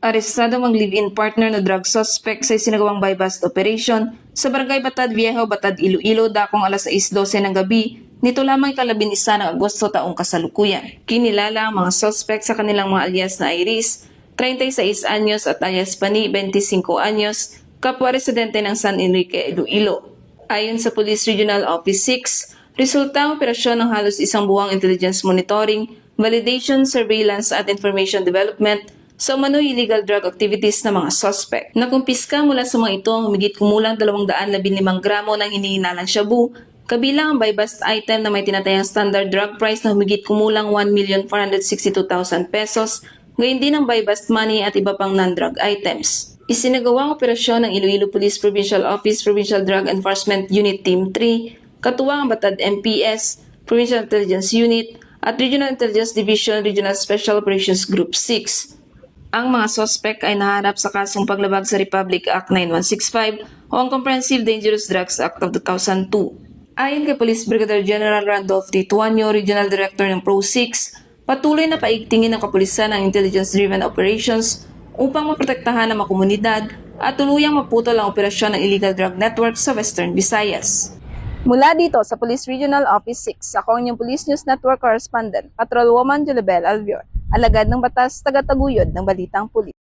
Arestado ang live-in partner na drug suspect sa isinagawang buy-bust operation sa Barangay Batad Viejo, Batad, Iloilo, dakong alas 6:12 ng gabi nito lamang ika-11 ng Agosto taong kasalukuyan. Kinilala ang mga suspect sa kanilang mga alias na Iris, 36 anyos at alias Pani, 25 anyos, kapwa residente ng San Enrique, Iloilo. Ayon sa Police Regional Office 6, resulta ang operasyon ng halos isang buwang intelligence monitoring, validation, surveillance at information development sa umano'y illegal drug activities ng mga suspect. Nakumpiska mula sa mga ito ang humigit kumulang 215 gramo ng hinihinalang shabu, kabilang ang buy-bust item na may tinatayang standard drug price na humigit kumulang 1,462,000 pesos, gayon din ang buy-bust money at iba pang non-drug items. Isinagawang operasyon ng Iloilo Police Provincial Office Provincial Drug Enforcement Unit Team 3, katuwang ang Batad MPS, Provincial Intelligence Unit, at Regional Intelligence Division Regional Special Operations Group 6. Ang mga suspect ay naharap sa kasong paglabag sa Republic Act 9165 o ang Comprehensive Dangerous Drugs Act of 2002. Ayon kay Police Brigadier General Randolph T. Tuanyo, Regional Director ng Pro 6, patuloy na paigtingin ng kapulisan ang intelligence-driven operations upang maprotektahan ang mga komunidad at tuluyang maputol ang operasyon ng illegal drug network sa Western Visayas. Mula dito sa Police Regional Office 6, ako ang inyong Police News Network Correspondent, Patrolwoman Julibel Alvior, alagad ng batas, tagataguyod ng Balitang Pulis.